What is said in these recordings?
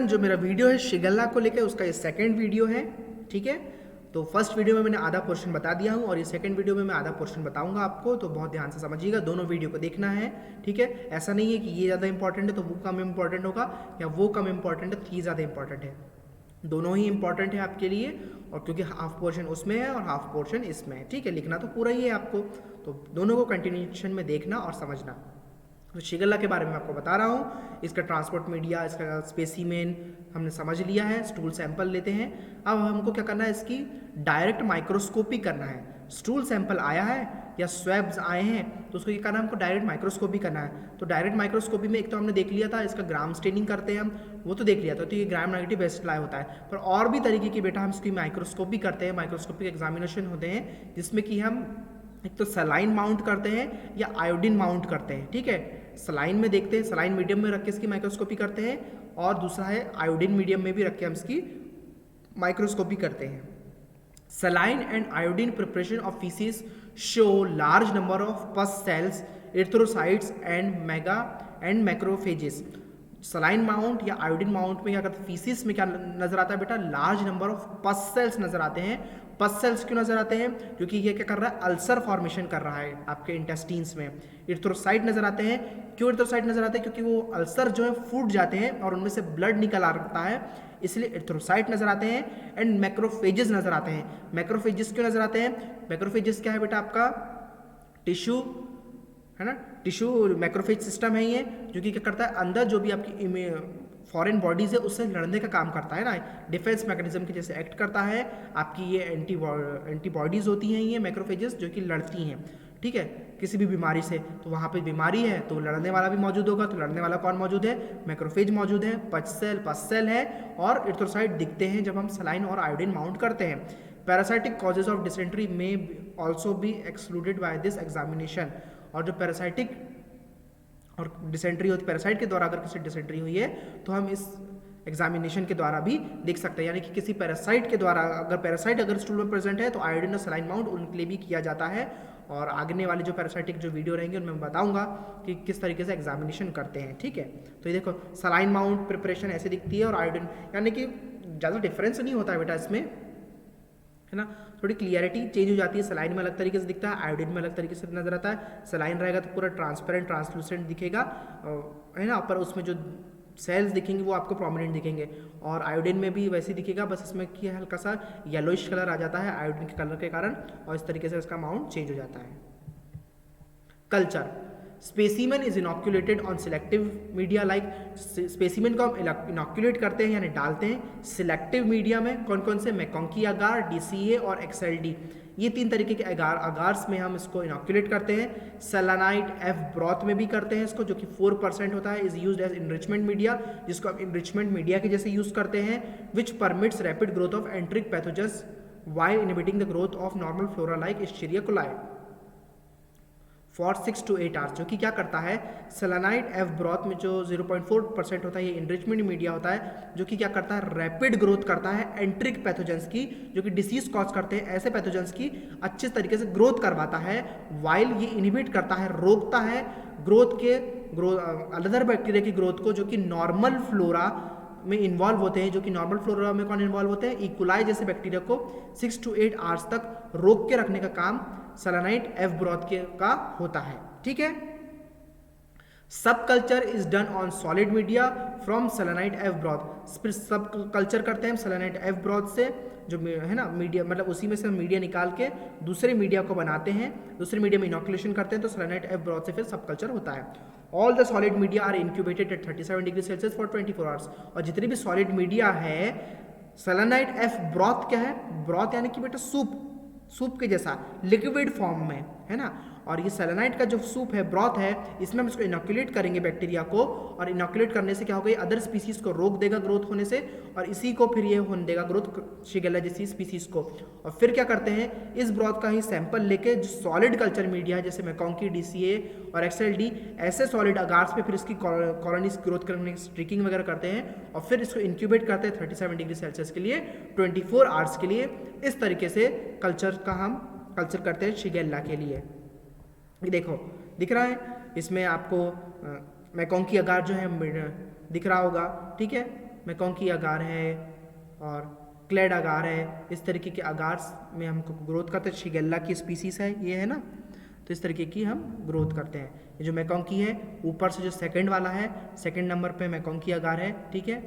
जो मेरा वीडियो है शिगल्ला को लेकर, उसका ये सेकंड वीडियो है। ठीक है, तो फर्स्ट वीडियो में मैंने आधा पोर्शन बता दिया हूँ और ये सेकंड वीडियो में मैं आधा पोर्शन बताऊंगा आपको, तो बहुत ध्यान से समझिएगा, दोनों वीडियो को देखना है। ठीक है, ऐसा नहीं है कि ये ज़्यादा इंपॉर्टेंट है तो वो कम इंपॉर्टेंट होगा, या वो कम इंपॉर्टेंट है तो ये ज़्यादा इंपॉर्टेंट है। दोनों ही इंपॉर्टेंट है आपके लिए, और क्योंकि हाफ पोर्शन उसमें है और हाफ पोर्शन इसमें है। ठीक है, लिखना तो पूरा ही है आपको, तो दोनों को कंटिन्यूएशन में देखना और समझना। तो शिगल्ला के बारे में आपको बता रहा हूँ, इसका ट्रांसपोर्ट मीडिया, इसका स्पेसीमेन हमने समझ लिया है, स्टूल सैंपल लेते हैं। अब हमको क्या करना है, इसकी डायरेक्ट माइक्रोस्कोपी करना है। स्टूल सैंपल आया है या स्वैब्स आए हैं तो उसको ये करना है, हमको डायरेक्ट माइक्रोस्कोपी करना है। तो डायरेक्ट माइक्रोस्कोपी में एक तो हमने देख लिया था, इसका ग्राम स्टेनिंग करते हैं हम, वो तो देख लिया था, तो ये ग्राम नेगेटिव एसिड होता है। पर और भी तरीके की बेटा हम इसकी माइक्रोस्कोपी करते हैं, माइक्रोस्कोपिक एग्जामिनेशन होते हैं, जिसमें कि हम एक तो सलाइन माउंट करते हैं या आयोडीन माउंट करते हैं। ठीक है, सलाइन में देखते हैं, सलाइन मीडियम में रख के इसकी माइक्रोस्कोपी करते हैं, और दूसरा है आयोडीन मीडियम में भी रख के हम इसकी माइक्रोस्कोपी करते हैं। Saline and iodine preparation of feces show large number of pus cells, erythrocytes and macrophages. Saline mount या आयोडीन माउंट में क्या करते हैं, फीसिस में क्या नजर आता है बेटा, लार्ज नंबर ऑफ पस सेल्स नजर आते हैं। पस सेल्स क्यों नजर आते हैं, क्योंकि ये क्या कर रहा है, अल्सर फॉर्मेशन कर रहा है आपके इंटेस्टीन्स में। इरिथ्रोसाइट नजर आते हैं, क्यों इरिथ्रोसाइट नजर आते हैं, क्योंकि वो अल्सर जो है फूट जाते हैं और उनमें से ब्लड निकल आता है, इसलिए इरिथ्रोसाइट नजर आते हैं। एंड मैक्रोफेजेस नजर आते हैं। मैक्रोफेजेस क्यों नजर आते हैं, मैक्रोफेजेस क्या है बेटा, आपका टिश्यू है ना, टिश्यू मैक्रोफेज सिस्टम है ये, जो कि क्या करता है, अंदर जो भी आपकी फॉरेन बॉडीज है उससे लड़ने का काम करता है ना, डिफेंस मैकेनिज्म के जैसे एक्ट करता है। आपकी ये एंटीबॉडीज होती हैं ये मैक्रोफेजेस, जो कि लड़ती हैं। ठीक है, किसी भी बीमारी से, तो वहाँ पे बीमारी है तो लड़ने वाला भी मौजूद होगा, तो लड़ने वाला कौन मौजूद है, मैक्रोफेज मौजूद है, पस सेल है, और इरिथ्रोसाइट दिखते हैं जब हम सलाइन और आयोडीन माउंट करते हैं। पैरासाइटिक कॉजेज ऑफ डिसेंट्री में also be excluded by this examination. और जो पैरासाइटिक और डिसेंट्री होती, पैरासाइट के द्वारा अगर किसी डिसेंट्री हुई है तो हम इस एग्जामिनेशन के द्वारा भी देख सकते हैं, यानी कि किसी पैरासाइट के द्वारा, अगर पैरासाइट अगर स्टूल में प्रेजेंट है तो आयोडीन और सलाइन माउंट उनके लिए भी किया जाता है। और आगे वाले जो पैरासाइटिक जो वीडियो रहेंगे उनमें मैं बताऊंगा कि किस तरीके से एग्जामिनेशन करते हैं। ठीक है, तो ये देखो सलाइन माउंट प्रिपरेशन ऐसे दिखती है, और आयोडीन, यानी कि ज़्यादा डिफरेंस नहीं होता है बेटा इसमें, है ना, थोड़ी क्लियरिटी चेंज हो जाती है। सलाइन में अलग तरीके से दिखता है, आयोडीन में अलग तरीके से नजर आता है। सलाइन रहेगा तो पूरा ट्रांसपेरेंट ट्रांसलूसेंट दिखेगा, है ना, पर उसमें जो सेल्स दिखेंगे वो आपको प्रोमिनेंट दिखेंगे, और आयोडीन में भी वैसे दिखेगा, बस इसमें कि हल्का सा येलोइश कलर आ जाता है आयोडीन के कलर के कारण, और इस तरीके से इसका अमाउंट चेंज हो जाता है। Culture, specimen is inoculated on selective media, like specimen को हम इनॉक्यूलेट करते हैं यानी डालते हैं सिलेक्टिव मीडिया में। कौन कौन से, मैकोंकी अगार, डीसीए और एक्सएलडी, ये तीन तरीके के अगार्स में हम इसको इनॉक्यूलेट करते हैं। सेलेनाइट एफ ब्रॉथ में भी करते हैं इसको, जो कि 4% होता है, is used as enrichment media, जिसको हम इनरिचमेंट मीडिया के जैसे यूज करते हैं। Which permits rapid growth of enteric pathogens while inhibiting the growth of normal flora like Escherichia coli for 6 to 8 hours, जो कि क्या करता है, सेलेनाइट एफ ब्रॉथ में जो 0.4% होता है, ये इनरिचमेंट मीडिया होता है, जो कि क्या करता है, रैपिड ग्रोथ करता है एंट्रिक पैथोजेंस की, जो कि डिसीज कॉज करते हैं, ऐसे पैथोजेंस की अच्छे तरीके से ग्रोथ करवाता है। वाइल ये इनहिबिट करता है, रोकता है अदर बैक्टीरिया की ग्रोथ को, जो कि नॉर्मल फ्लोरा में इन्वॉल्व होते हैं। जो कि नॉर्मल फ्लोरा में कौन इन्वॉल्व होते हैं, इकोलाई जैसे बैक्टीरिया को 6 to 8 आवर्स तक रोक के रखने का काम सेलेनाइट एफ ब्रॉथ का होता है। ठीक है, सब culture is done on solid media from selenite F broth. फिर सब कल्चर करते हैं हम सेलेनाइट एफ ब्रॉथ से, जो है ना मीडिया, मतलब उसी में से मीडिया निकाल के दूसरे मीडिया को बनाते हैं, दूसरे मीडिया में इनॉक्यूलेशन करते हैं, तो सेलेनाइट एफ ब्रॉथ से फिर सब कल्चर होता है। All the solid media are incubated at 37 degree Celsius for 24 hours. और जितने भी सॉलिड मीडिया है, सेलेनाइट एफ ब्रॉथ क्या है, ब्रॉथ यानी कि बेटा सूप के जैसा लिक्विड फॉर्म में, है ना, और ये सेलेनाइट का जो सूप है, ब्रॉथ है, इसमें हम इसको इनॉक्यूलेट करेंगे बैक्टीरिया को, और इनॉक्यूलेट करने से क्या होगा, ये अदर स्पीसीज को रोक देगा ग्रोथ होने से, और इसी को फिर ये होने देगा ग्रोथ शिगेल्ला जैसी स्पीसीज को। और फिर क्या करते हैं, इस ब्रॉथ का ही सैंपल लेके जो सॉलिड कल्चर मीडिया है, जैसे मैकोंकी, डीसीए और एक्सएलडी, ऐसे सॉलिड अगार्स पे फिर इसकी कॉलोनीज ग्रोथ करने की स्ट्रीकिंग वगैरह करते हैं, और फिर इसको इंक्यूबेट करते हैं 37 डिग्री सेल्सियस के लिए 24 आवर्स के लिए। इस तरीके से कल्चर का हम कल्चर करते हैं शिगेल्ला के लिए। ये देखो दिख रहा है, इसमें आपको मैकोंकी अगार जो है दिख रहा होगा, ठीक है, मैकोंकी अगार है और क्लेड अगार है। इस तरीके के अगार में हमको ग्रोथ करते हैं। शिगेल्ला की स्पीसीज है ये, है ना, तो इस तरीके की हम ग्रोथ करते हैं। ये जो मैकोंकी है ऊपर से जो सेकंड वाला है, सेकंड नंबर पे मैकोंकी अगार है, ठीक है।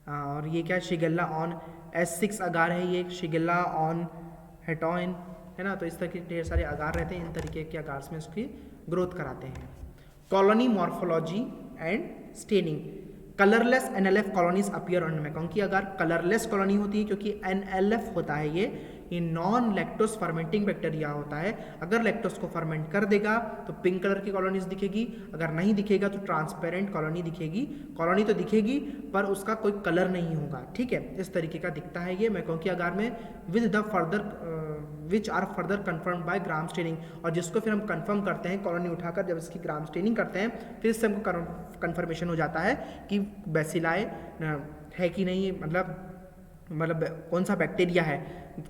और ये क्या है, शिगेल्ला ऑन S6 अगार है, ये शिगेल्ला ऑन हेटोइन, है ना। तो इस तरह के ढेर सारे अगार रहते हैं, इन तरीके के अगार में उसकी ग्रोथ कराते हैं। Colony morphology and staining. Colourless NLF colonies appear on मैकोंकी agar. Colourless colony होती है क्योंकि NLF होता है ये नॉन लैक्टोस फर्मेंटिंग बैक्टीरिया होता है। अगर लैक्टोस को फर्मेंट कर देगा तो पिंक कलर की कॉलोनीज दिखेगी, अगर नहीं दिखेगा तो ट्रांसपेरेंट कॉलोनी दिखेगी। कॉलोनी तो दिखेगी पर उसका कोई कलर नहीं होगा, ठीक है। इस तरीके का दिखता है ये मैकोंकी अगार में, with the further which are further confirm by gram staining. और जिसको फिर हम कंफर्म करते हैं कॉलोनी उठाकर, जब इसकी ग्राम स्टेनिंग करते हैं फिर इससे हमको कन्फर्मेशन हो जाता है कि बैसिलाई है कि नहीं, मतलब कौन सा बैक्टीरिया है,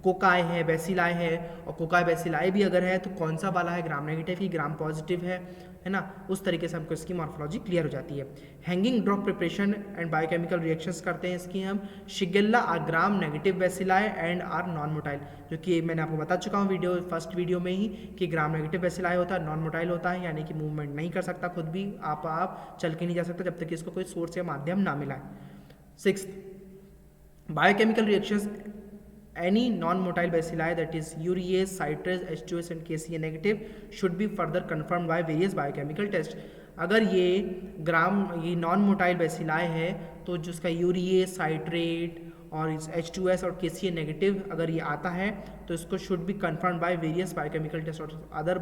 कोकाई है, बैसिलाई है। और कोकाई बैसिलाई भी अगर है तो कौन सा वाला है, ग्राम नेगेटिव ही ग्राम पॉजिटिव है ना। उस तरीके से हमको इसकी मॉर्फोलॉजी क्लियर हो जाती है। Hanging drop preparation and biochemical reactions करते हैं इसकी हम। Shigella are gram negative bacilli and are non motile, जो कि मैंने आपको बता चुका हूँ फर्स्ट वीडियो में ही कि ग्राम नेगेटिव बैसिलाई होता है, नॉन मोटाइल होता है, यानी कि मूवमेंट नहीं कर सकता, खुद भी आप चल के नहीं जा सकता जब तक कि इसको कोई सोर्स या माध्यम ना मिला है। 6th, biochemical reactions, any non-motile bacilli, that is urease, citrase, H2S and KCA negative should be further confirmed by various biochemical tests। अगर ये नॉन मोटाइल बैसिलाई है तो जिसका यूरिएज, साइट्रेट और H2S और KCA नेगेटिव अगर ये आता है तो इसको should be confirm by various biochemical test और अदर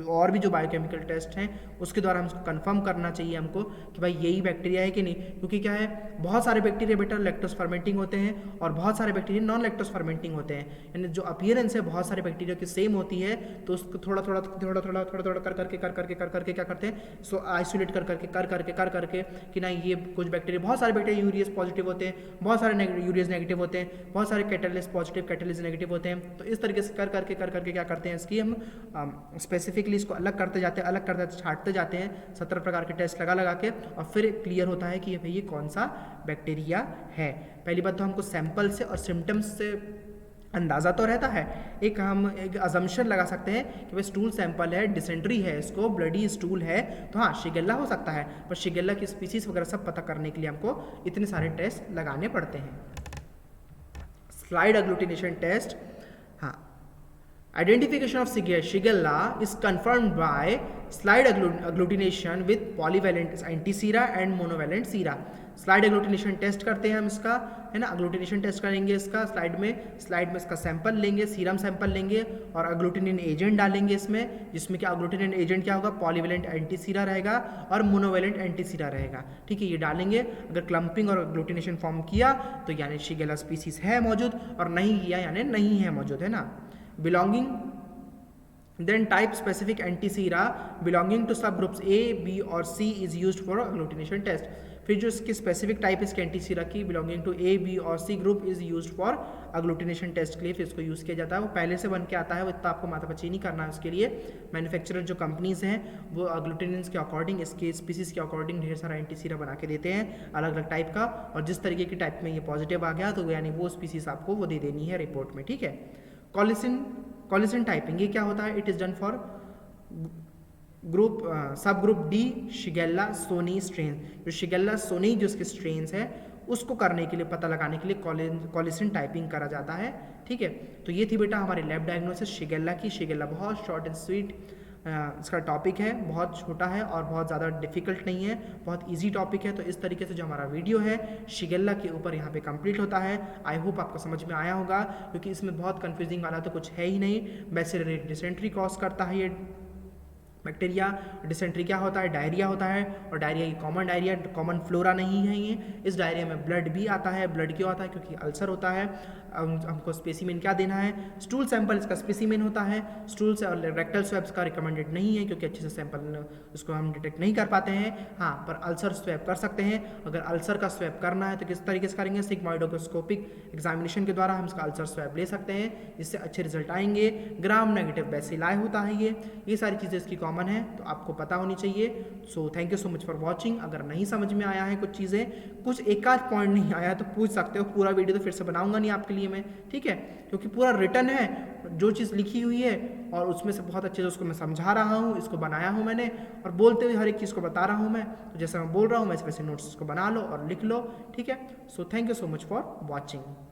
और भी जो बायोकेमिकल टेस्ट हैं उसके द्वारा हम इसको कन्फर्म करना चाहिए हमको कि भाई यही बैक्टीरिया है कि नहीं। क्योंकि क्या है, बहुत सारे बैक्टीरिया बेटा लैक्टोस फर्मेंटिंग होते हैं और बहुत सारे बैक्टीरिया नॉन लैक्टोस फर्मेंटिंग होते हैं, यानी जो अपीयरेंस है बहुत सारे बैक्टीरिया की सेम होती है, तो उसको थोड़ा थोड़ा कर करके क्या करते हैं, सो आइसोलेट कर करके कि नहीं ये कुछ बैक्टीरिया, बहुत सारे बैक्टीरिया यूरियस पॉजिटिव होते हैं, बहुत सारे यूरियस नेगेटिव होते हैं, बहुत सारे कैटालिस पॉजिटिव कैटालिस नेगेटिव होते हैं। तो इस तरीके से कर करके क्या करते हैं, इसकी हम स्पेसिफिकली इसको अलग करते जाते हैं, छांटते जाते हैं 17 प्रकार के टेस्ट लगा के, और फिर क्लियर होता है कि भाई ये कौन सा बैक्टीरिया है। पहली बात तो हमको सैंपल से और सिम्टम्स से अंदाज़ा तो रहता है, हम एक अजम्पशन लगा सकते हैं कि भाई स्टूल सैंपल है, डिसेंट्री है, इसको ब्लडी स्टूल है, तो हाँ शिगेल्ला हो सकता है, पर शिगेल्ला की स्पीसीज वगैरह सब पता करने के लिए हमको इतने सारे टेस्ट लगाने पड़ते हैं। स्लाइड एग्लूटिनेशन टेस्ट, हाँ, identification of Shigella is confirmed by slide agglutination with polyvalent antisera and monovalent sera। Slide agglutination test करते हैं हम इसका, है ना, एग्लूटिनेशन टेस्ट करेंगे इसका स्लाइड में इसका सैंपल लेंगे, सीरम सैंपल लेंगे और एग्लूटिनिन एजेंट डालेंगे इसमें, जिसमें क्या एग्लूटिनिन एजेंट क्या होगा, पॉलीवेलेंट एंटीसीरा रहेगा और मोनोवेलेंट एंटीसीरा रहेगा, ठीक है। ये डालेंगे, अगर क्लम्पिंग और एग्लूटिनेशन फॉर्म किया तो यानी शिगेल्ला स्पीसीज है मौजूद, और नहीं किया यानी नहीं है मौजूद, है ना। belonging then type specific antisera belonging to subgroups A, B और C is used for agglutination test। फिर जो इसकी स्पेसिफिक टाइप इसके एंटीसीरा की बिलोंगिंग टू A, B और C group is used for agglutination test के लिए फिर इसको यूज़ किया जाता है। वो पहले से बन के आता है, वो इतना आपको माथापच्ची नहीं करना है उसके लिए। मैन्युफैक्चरर जो कंपनीज हैं वो अग्लूटिनेंस के अकॉर्डिंग, इसके स्पीसीज के अकॉर्डिंग ढेर सारा एंटीसीरा बना के देते हैं अलग अलग टाइप का, और जिस तरीके की टाइप में ये पॉजिटिव आ गया तो यानी वो स्पीसीज आपको वो दे देनी है रिपोर्ट में, ठीक है। कॉलिसन टाइपिंग, ये क्या होता है, it is done for group सब ग्रुप डी शिगेल्ला सोनी स्ट्रेन। जो शिगेल्ला सोनी जो इसके स्ट्रेन्स है उसको करने के लिए, पता लगाने के लिए कॉलिसन टाइपिंग करा जाता है, ठीक है। तो ये थी बेटा हमारी लैब डायग्नोसिस शिगेल्ला की। शिगेल्ला बहुत शॉर्ट एंड स्वीट इसका टॉपिक है, बहुत छोटा है और बहुत ज़्यादा डिफिकल्ट नहीं है, बहुत इजी टॉपिक है। तो इस तरीके से जो हमारा वीडियो है शिगेल्ला के ऊपर यहाँ पे कंप्लीट होता है। आई होप आपको समझ में आया होगा, क्योंकि इसमें बहुत कंफ्यूजिंग वाला तो कुछ है ही नहीं। बैसिलरी डिसेंट्री कॉज करता है ये बैक्टीरिया, डिसेंट्री क्या होता है, डायरिया होता है, और डायरिया की कॉमन डायरिया, कॉमन फ्लोरा नहीं है ये। इस डायरिया में ब्लड भी आता है। ब्लड क्यों आता है, क्योंकि अल्सर होता है। हमको स्पेसिमेन क्या देना है, स्टूल सैंपल इसका स्पेसिमेन होता है। स्टूल से और रेक्टल स्वैब्स का रिकमेंडेड नहीं है, क्योंकि अच्छे से सैंपल उसको हम डिटेक्ट नहीं कर पाते हैं। हाँ, पर अल्सर स्वैब कर सकते हैं। अगर अल्सर का स्वैब करना है तो किस तरीके से करेंगे, सिग्मोइडोस्कोपिक एग्जामिनेशन के द्वारा हम इसका अल्सर स्वैब ले सकते हैं, जिससे अच्छे रिजल्ट आएंगे। ग्राम नेगेटिव बैसिलाई होता है ये सारी चीज़ें इसकी कॉमन है, तो आपको पता होनी चाहिए। So thank you so much for watching. अगर नहीं समझ में आया है कुछ चीज़ें, कुछ एक आध पॉइंट नहीं आया तो पूछ सकते हो, पूरा वीडियो तो फिर से बनाऊंगा नहीं आपके लिए मैं, ठीक है, क्योंकि पूरा रिटर्न है, जो चीज़ लिखी हुई है और उसमें से बहुत अच्छे से उसको मैं समझा रहा हूँ, इसको बनाया हूँ मैंने, और बोलते हुए हर एक चीज़ को बता रहा हूँ मैं। तो जैसे मैं बोल रहा हूँ वैसे वैसे नोट्स को बना लो और लिख लो, ठीक है। So thank you so much for watching.